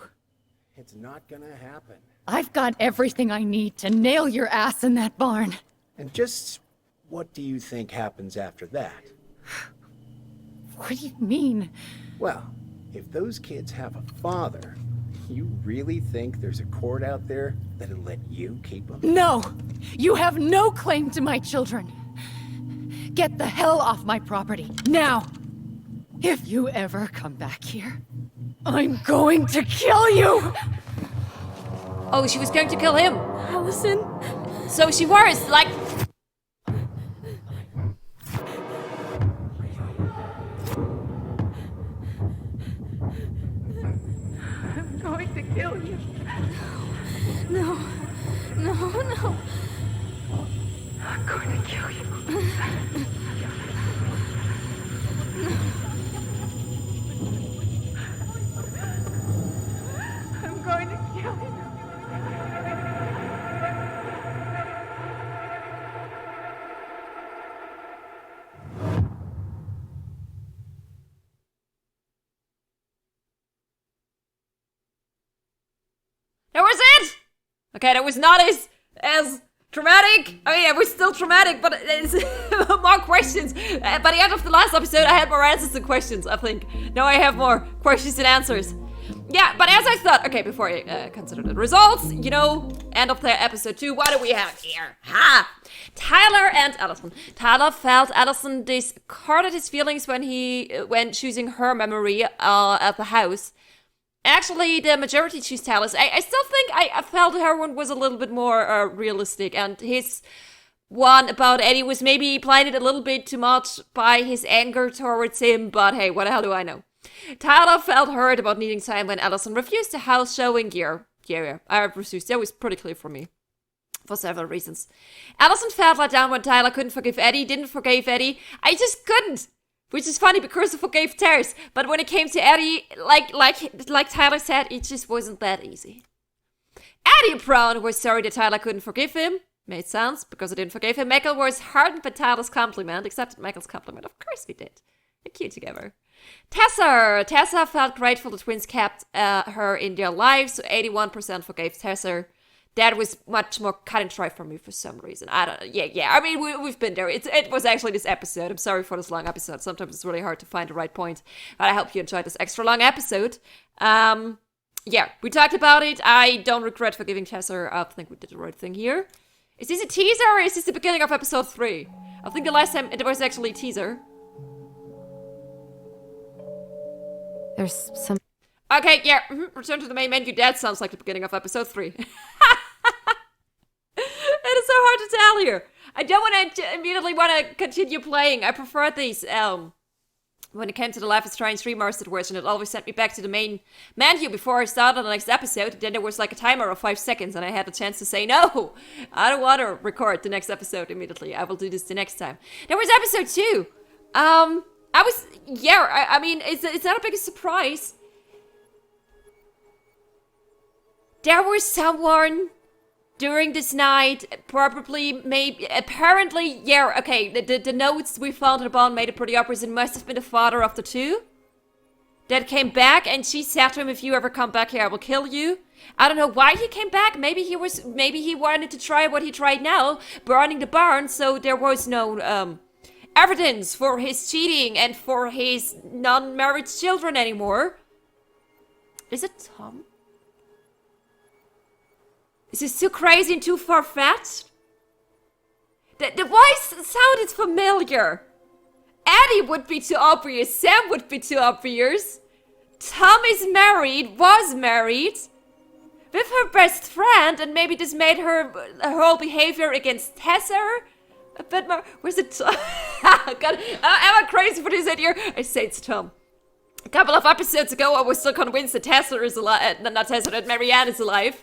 It's not gonna happen. I've got everything I need to nail your ass in that barn. And just what do you think happens after that? What do you mean? Well, if those kids have a father, you really think there's a court out there that'll let you keep them? No! You have no claim to my children! Get the hell off my property, now! If you ever come back here, I'm going to kill you! Oh, she was going to kill him. Alyson? So she was, like... I'm going to kill you. No. No, no. I'm going to kill you. I'm going to kill you. That was it! Okay, that was not as traumatic. I mean, it was still traumatic, but it's more questions. By the end of the last episode, I had more answers than questions, I think. Now I have more questions than answers. Yeah, but as I thought, okay, before I consider the results, you know, end of the episode 2, what do we have here? Ha! Tyler and Alyson. Tyler felt Alyson discarded his feelings when choosing her memory at the house. Actually, the majority choose Tyler's. I still think I felt her one was a little bit more realistic, and his one about Eddie was maybe blinded a little bit too much by his anger towards him, but hey, what the hell do I know? Tyler felt hurt about needing time when Alyson refused the house showing gear. Yeah, I refused. That was pretty clear for me. For several reasons. Alyson felt let down when Tyler couldn't forgive Eddie, didn't forgive Eddie. I just couldn't. Which is funny because I forgave Tess. But when it came to Eddie, like Tyler said, it just wasn't that easy. Eddie Brown was sorry that Tyler couldn't forgive him. Made sense, because I didn't forgive him. Michael was hardened by Tyler's compliment, accepted Michael's compliment. Of course we did. They're cute together. Tessa felt grateful the twins kept her in their lives, so 81% forgave Tessa. That was much more cut and dry for me for some reason. I don't know. Yeah. I mean, we've been there. It was actually this episode. I'm sorry for this long episode. Sometimes it's really hard to find the right point. But I hope you enjoyed this extra long episode. Yeah, we talked about it. I don't regret forgiving Tessa. I think we did the right thing here. Is this a teaser or is this the beginning of episode 3? I think the last time it was actually a teaser. There's some... Okay, yeah. Return to the main menu. That sounds like the beginning of episode 3. It is so hard to tell here. I don't want to immediately want to continue playing. I prefer these. When it came to the Life is Strange remastered version, it always sent me back to the main menu before I started the next episode. Then there was like a timer of 5 seconds, and I had a chance to say, no, I don't want to record the next episode immediately. I will do this the next time. There was episode 2. I mean, it's not a big surprise. There was someone during this night, probably, maybe, apparently, yeah, okay, the notes we found in the bond made it pretty obvious. It must have been the father of the two that came back, and she said to him, if you ever come back here, I will kill you. I don't know why he came back. Maybe he wanted to try what he tried now, burning the barn, so there was no evidence for his cheating and for his non-married children anymore. Is it Tom? Is this too crazy and too far-fetched? The voice sounded familiar. Eddie would be too obvious. Sam would be too obvious. Tom is married, was married, with her best friend, and maybe this made her whole behavior against Tessa a bit more. Where's it? God, am I crazy for this here? I say it's Tom. A couple of episodes ago, I was still convinced that Tessa is alive. Not Tessa, that Marianne is alive.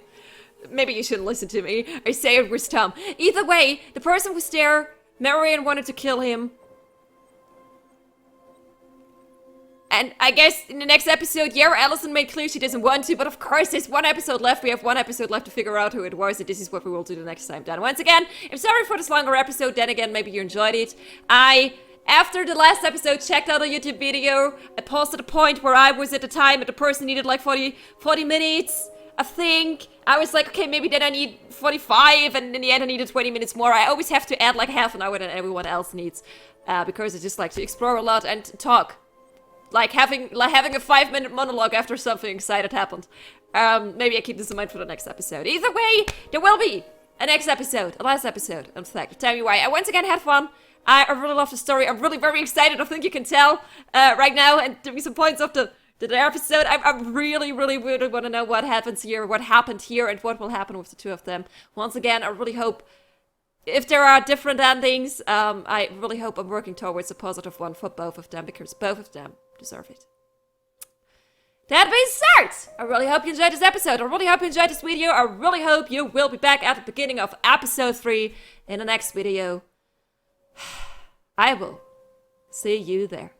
Maybe you shouldn't listen to me. I say it was Tom. Either way, the person was there. Marianne wanted to kill him. And I guess in the next episode, yeah, Alyson made clear she doesn't want to, but of course there's one episode left. We have one episode left to figure out who it was, and this is what we will do the next time. Dan, once again, I'm sorry for this longer episode. Then again, maybe you enjoyed it. After the last episode, checked out a YouTube video. I paused at a point where I was at the time, and the person needed like 40 minutes, I think. I was like, okay, maybe then I need 45, and in the end I needed 20 minutes more. I always have to add like half an hour than everyone else needs, because I just like to explore a lot and talk. Like having a 5-minute monologue after something excited happened. Maybe I keep this in mind for the next episode. Either way, there will be a next episode, a last episode. In fact, tell me why. I once again had fun. I really love the story. I'm really very excited. I think you can tell right now, and to me some points of the episode. I really want to know what happens here, what happened here, and what will happen with the two of them. Once again, I really hope. If there are different endings, I really hope I'm working towards a positive one for both of them, because both of them deserve it. That being said, I really hope you enjoyed this episode. I really hope you enjoyed this video. I really hope you will be back at the beginning of episode 3 in the next video. I will see you there.